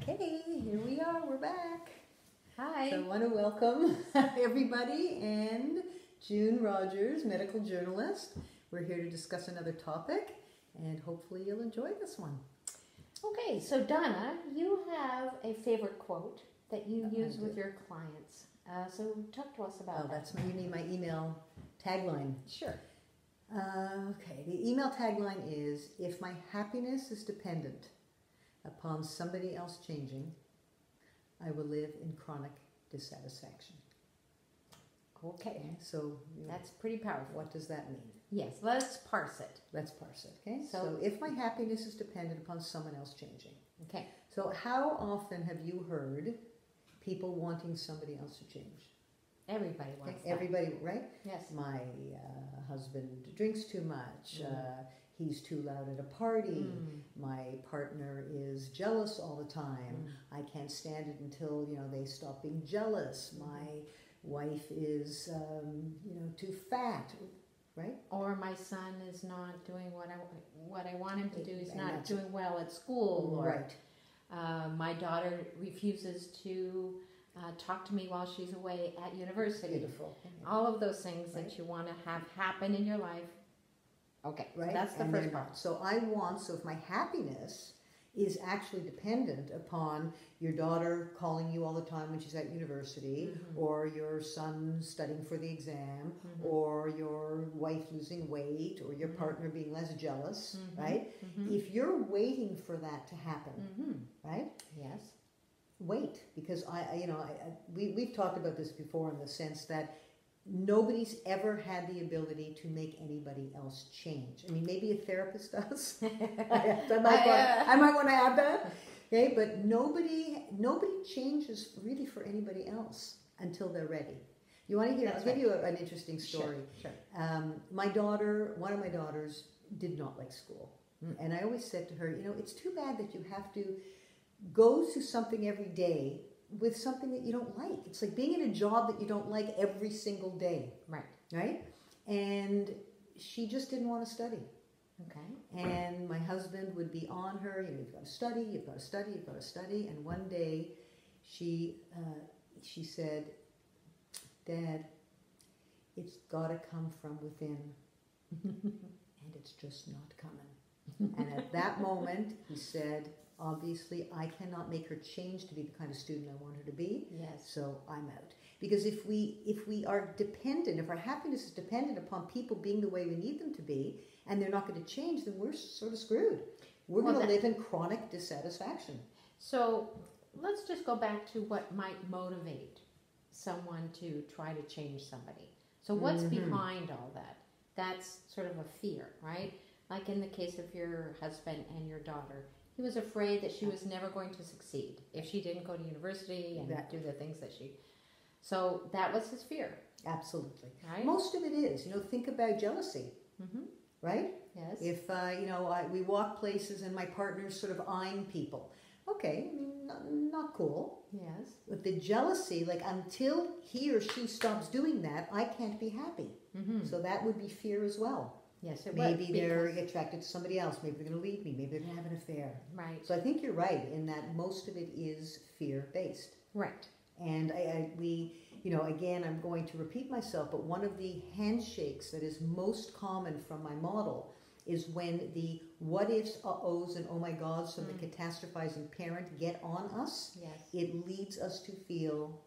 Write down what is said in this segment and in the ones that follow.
Okay, here we are, we're back. Hi. So I want to welcome everybody and June Rogers, medical journalist. We're here to discuss another topic and hopefully you'll enjoy this one. Okay, so Donna, you have a favorite quote that you use with your clients. So talk to us about that. You mean my email tagline? Sure. Okay, the email tagline is, if my happiness is dependent upon somebody else changing, I will live in chronic dissatisfaction. Okay. So that's pretty powerful. What does that mean? Yes, let's parse it. Let's parse it, okay? So if my happiness is dependent upon someone else changing. Okay. So how often have you heard people wanting somebody else to change? Everybody wants that. Everybody, right? Yes. My husband drinks too much. He's too loud at a party. My partner is jealous all the time. I can't stand it until, they stop being jealous. My wife is, too fat, right? Or my son is not doing what I want him to do. He's not doing well at school. Or, right. My daughter refuses to talk to me while she's away at university. Beautiful. All of those things that you want to have happen in your life. Okay, right? So that's the first part. So if my happiness is actually dependent upon your daughter calling you all the time when she's at university, or your son studying for the exam, or your wife losing weight, or your partner being less jealous, right? If you're waiting for that to happen, right? Yes. Wait, because we've talked about this before in the sense that nobody's ever had the ability to make anybody else change. I mean, maybe a therapist does. I might want to add that. Okay, but nobody changes really for anybody else until they're ready. You want to hear? I'll give you an interesting story. Sure. One of my daughters did not like school, and I always said to her, it's too bad that you have to go to something every day with something that you don't like. It's like being in a job that you don't like every single day. Right? And she just didn't want to study. Okay. And my husband would be on her, you've got to study, you've got to study, you've got to study. And one day she said, Dad, it's got to come from within. And it's just not coming. And at that moment, he said, obviously, I cannot make her change to be the kind of student I want her to be. Yes. So I'm out. Because if we are dependent, if our happiness is dependent upon people being the way we need them to be, and they're not going to change, then we're sort of screwed. We're going to live in chronic dissatisfaction. So let's just go back to what might motivate someone to try to change somebody. So what's behind all that? That's sort of a fear, right? Like in the case of your husband and your daughter. He was afraid that she was never going to succeed if she didn't go to university and do the things that she... So that was his fear. Absolutely. Right? Most of it is. Think about jealousy. Right? Yes. If, we walk places and my partner's sort of eyeing people. Okay, not cool. Yes. But the jealousy, until he or she stops doing that, I can't be happy. So that would be fear as well. Yes, it Maybe they're attracted to somebody else. Maybe they're going to leave me. Maybe they're going to have an affair. Right. So I think you're right in that most of it is fear-based. Right. And again, I'm going to repeat myself, but one of the handshakes that is most common from my model is when the what-ifs, uh-ohs, and oh my gods from the catastrophizing parent get on us. Yes. It leads us to feel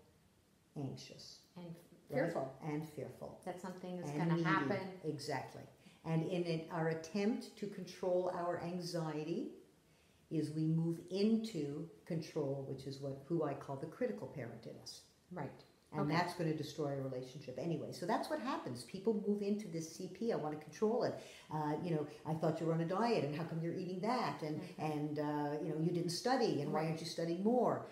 anxious. And fearful. Right? And fearful. That something is going to happen. Exactly. And in our attempt to control our anxiety is we move into control, which is who I call the critical parent in us. Right. And that's going to destroy a relationship anyway. So that's what happens. People move into this CP. I want to control it. I thought you were on a diet, and how come you're eating that? And you didn't study, and why aren't you studying more?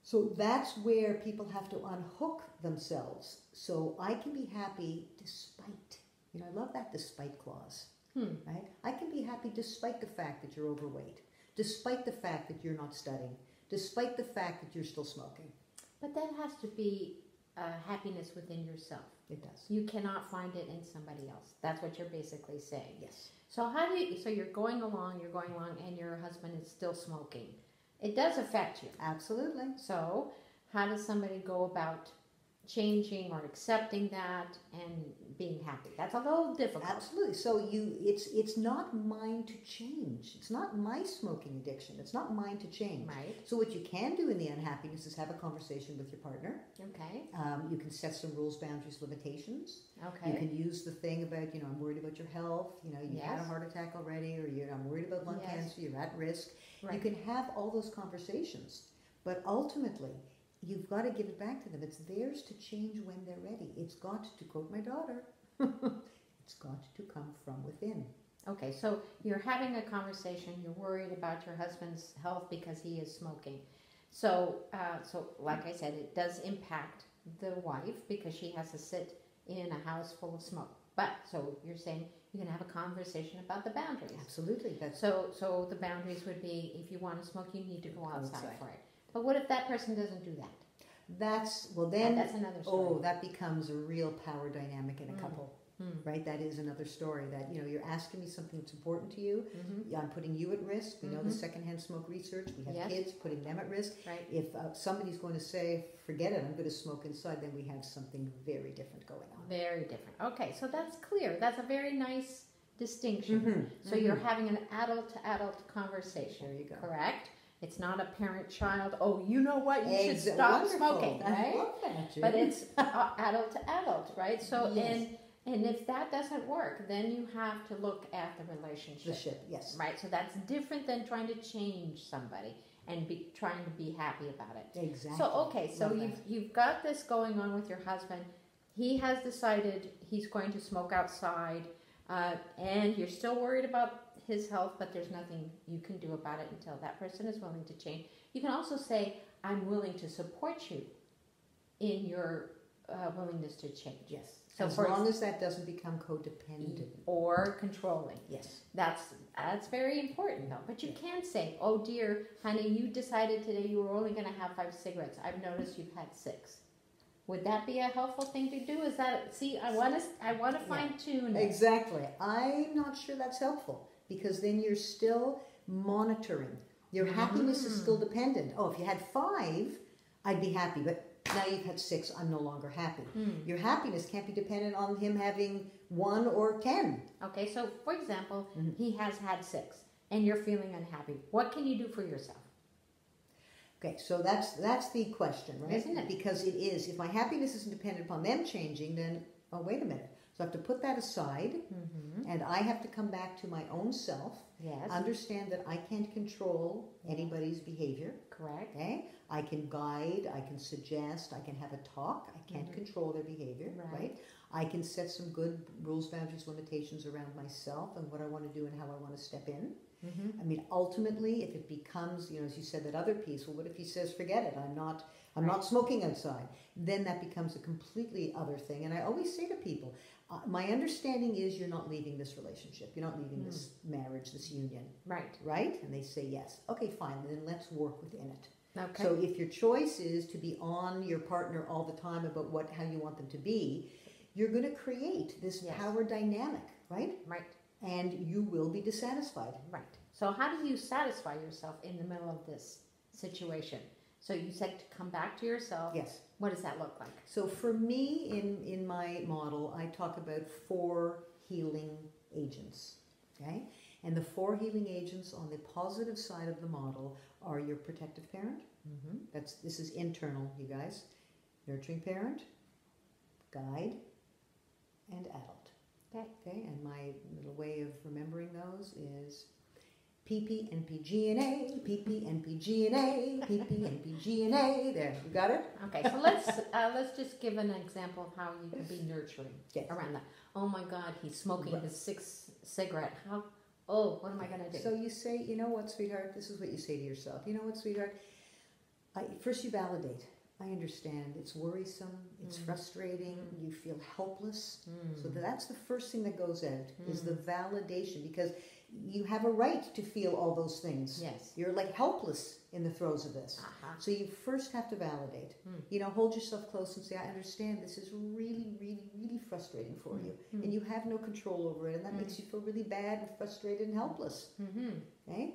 So that's where people have to unhook themselves. So I can be happy despite. I love that despite clause, right? I can be happy despite the fact that you're overweight, despite the fact that you're not studying, despite the fact that you're still smoking. But that has to be happiness within yourself. It does. You cannot find it in somebody else. That's what you're basically saying. Yes. So so you're going along, and your husband is still smoking. it does affect you. Absolutely. So how does somebody go about changing or accepting that and being happy? That's a little difficult. Absolutely. So it's not mine to change. It's not my smoking addiction. It's not mine to change. Right. So what you can do in the unhappiness is have a conversation with your partner. Okay. You can set some rules, boundaries, limitations. Okay. You can use the thing about, I'm worried about your health. You've had a Yes. heart attack already, or I'm worried about lung Yes. cancer. You're at risk. Right. You can have all those conversations, but ultimately, you've got to give it back to them. It's theirs to change when they're ready. It's got, to quote my daughter, it's got to come from within. Okay, so you're having a conversation. You're worried about your husband's health because he is smoking. So like I said, it does impact the wife because she has to sit in a house full of smoke. But so you're saying you can have a conversation about the boundaries. Absolutely. So the boundaries would be, if you want to smoke, you need to go outside for it. But what if that person doesn't do that? That's another story. Oh, that becomes a real power dynamic in a couple, right? That is another story. That you're asking me something that's important to you. Mm-hmm. I'm putting you at risk. We know the secondhand smoke research. We have Yes. kids, putting them at risk. Right. If somebody's going to say, "Forget it, I'm going to smoke inside," then we have something very different going on. Very different. Okay, so that's clear. That's a very nice distinction. Mm-hmm. So you're having an adult-to-adult conversation. There you go. Correct? It's not a parent-child, oh, you know what, you should stop Wonderful. smoking, I right? love that, Jim. But it's adult-to-adult, right? So, Yes. and if that doesn't work, then you have to look at the relationship. The ship, yes. Right? So that's different than trying to change somebody and trying to be happy about it. Exactly. So, okay, so Love that. you've got this going on with your husband. He has decided he's going to smoke outside, and you're still worried about his health, but there's nothing you can do about it until that person is willing to change. You can also say, I'm willing to support you in your willingness to change. Yes. So as long as that doesn't become codependent. Or controlling. Yes. That's very important, though. But you can say, oh, dear, honey, you decided today you were only going to have 5 cigarettes. I've noticed you've had 6. Would that be a helpful thing to do? Is that, see, I want to fine-tune it. Exactly. I'm not sure that's helpful, because then you're still monitoring. Your happiness is still dependent. Oh, if you had 5, I'd be happy, but now you've had 6, I'm no longer happy. Your happiness can't be dependent on him having 1 or 10. Okay, so for example, he has had 6, and you're feeling unhappy. What can you do for yourself? Okay, so that's the question, right? Isn't it? Because it is. If my happiness isn't dependent upon them changing, then, oh, wait a minute. So I have to put that aside, and I have to come back to my own self, Yes. understand that I can't control anybody's behavior. Correct. Okay? I can guide, I can suggest, I can have a talk. I can't control their behavior, right? I can set some good rules, boundaries, limitations around myself and what I want to do and how I want to step in. I mean, ultimately, if it becomes, as you said, that other piece, well, what if he says, forget it, I'm not smoking outside? Then that becomes a completely other thing. And I always say to people, my understanding is you're not leaving this relationship. You're not leaving this marriage, this union. Right. Right? And they say yes. Okay, fine. Then let's work within it. Okay. So if your choice is to be on your partner all the time about how you want them to be, you're going to create this power dynamic, right? Right. And you will be dissatisfied. Right. So how do you satisfy yourself in the middle of this situation? So you said to come back to yourself. Yes. What does that look like? So for me, in my model, I talk about 4 healing agents. Okay? And the 4 healing agents on the positive side of the model are your protective parent. This is internal, you guys. Nurturing parent, guide, and adult. Okay, and my little way of remembering those is PP, NP, GNA, PP, NP, GNA, PP, NP, GNA. There, you got it? Okay, so let's just give an example of how you can be nurturing around that. Oh my God, he's smoking his 6th cigarette. What am I going to do? So you say, you know what, sweetheart? This is what you say to yourself. You know what, sweetheart? First you validate. I understand. It's worrisome. It's frustrating. You feel helpless. So that's the first thing that goes out is the validation, because you have a right to feel all those things. Yes. You're like helpless in the throes of this. So you first have to validate. Hold yourself close and say, I understand this is really, really, really frustrating for you. And you have no control over it. And that makes you feel really bad and frustrated and helpless. Okay?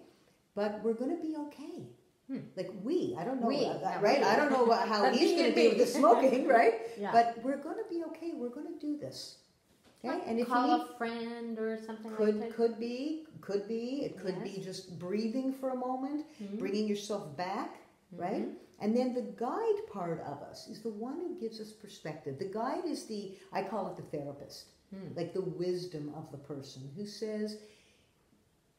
But we're going to be okay. Like I don't know, right? I don't know how But he's me going and to do me. with the smoking, right? Yeah. But we're going to be okay. We're going to do this. Okay? Like And if call you need, a friend or something like could that. could be. It could be Yes. just breathing for a moment, Mhm. bringing yourself back, right? And then the guide part of us is the one who gives us perspective. The guide is I call it the therapist, like the wisdom of the person who says,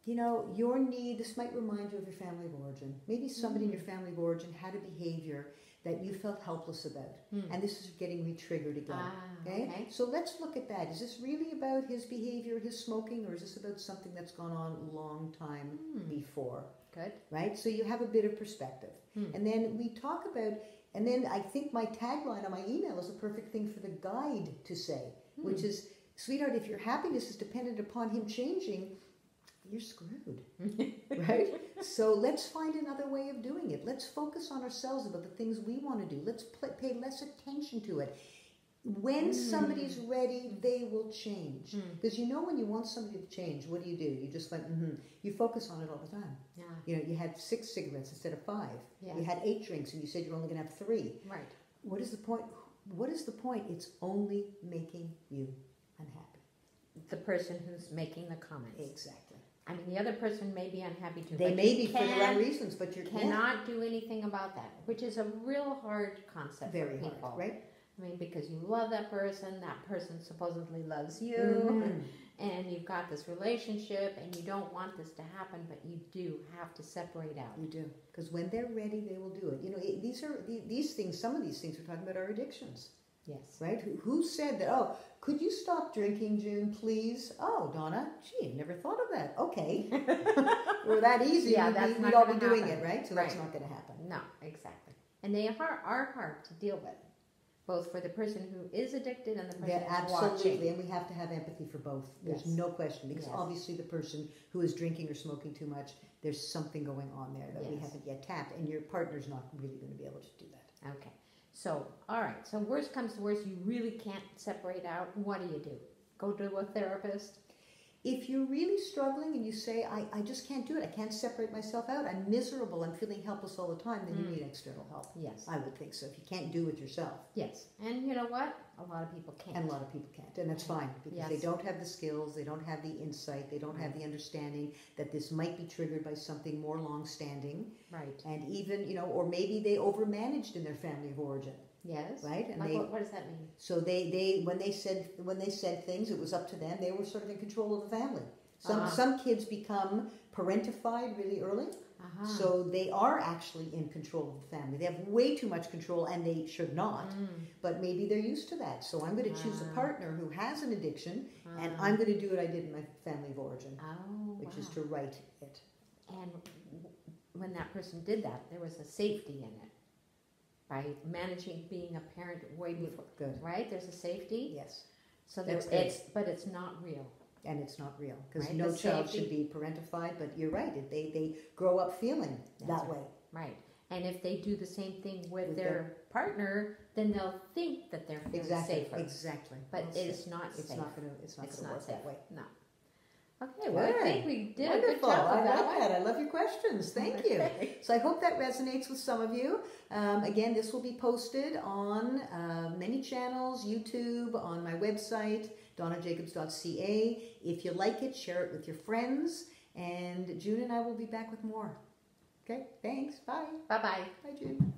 you know, your need, this might remind you of your family of origin. Maybe somebody in your family of origin had a behavior that you felt helpless about. And this is getting re-triggered again. Okay? So let's look at that. Is this really about his behavior, his smoking, or is this about something that's gone on a long time before? Good. Right? So you have a bit of perspective. And then we talk about, and then I think my tagline on my email is a perfect thing for the guide to say, which is, sweetheart, if your happiness is dependent upon him changing, you're screwed, right? So let's find another way of doing it. Let's focus on ourselves about the things we want to do. Let's pay less attention to it. When somebody's ready, they will change. Because you know when you want somebody to change, what do? You just like, you focus on it all the time. Yeah. You know, you had 6 cigarettes instead of 5. Yeah. You had 8 drinks and you said you're only going to have 3. Right. What is the point? What is the point? It's only making you unhappy. The person who's making the comments. Exactly. I mean, the other person may be unhappy too. They but may you be for the right reasons, but you cannot do anything about that, which is a real hard concept Very for people. hard, right? I mean, because you love that person supposedly loves you, and you've got this relationship, and you don't want this to happen, but you do have to separate out. You do, because when they're ready, they will do it. You know, these things. Some of these things we're talking about are addictions. Yes. Right? Who said that? Oh, could you stop drinking, June, please? Oh, Donna, gee, I never thought of that. Okay. We're that easy. Yeah, we'd all be doing it, right? So that's not going to happen. No, exactly. And they are hard to deal with, both for the person who is addicted and the person who's absolutely. watching. And we have to have empathy for both. There's Yes. no question, because Yes. obviously the person who is drinking or smoking too much, there's something going on there that we Yes. haven't yet tapped, and your partner's not really going to be able to do that. Okay. So, all right. So, worst comes to worst, you really can't separate out. What do? Go to a therapist? If you're really struggling and you say, I just can't do it, I can't separate myself out, I'm miserable, I'm feeling helpless all the time, then you need external help. Yes. I would think so, if you can't do it yourself. Yes. And you know what? A lot of people can't. And a lot of people can't, and that's fine, because they don't have the skills, they don't have the insight, they don't have the understanding that this might be triggered by something more long-standing. Right. And even, you know, or maybe they overmanaged in their family of origin. Yes. Right? And like what does that mean? So they when they said things, it was up to them. They were sort of in control of the family. Some kids become parentified really early. So they are actually in control of the family. They have way too much control, and they should not. But maybe they're used to that. So I'm going to choose a partner who has an addiction, and I'm going to do what I did in my family of origin, which is to write it. And when that person did that, there was a safety in it. By managing being a parent way before, Good. Right? There's a safety. Yes. So That's but it's not real. And it's not real, because Right, no the child safety. should be parentified. But you're right; they grow up feeling that way. Right. And if they do the same thing with their partner, then they'll think that they're feeling safer. Exactly. But it's not safe. It's not going to work that way. No. Okay, well, I think we did Wonderful. a good job I with that like one. that. I love your questions. Thank you. So I hope that resonates with some of you. Again, this will be posted on many channels, YouTube, on my website, donnajacobs.ca. If you like it, share it with your friends. And June and I will be back with more. Okay, thanks. Bye. Bye-bye. Bye, June.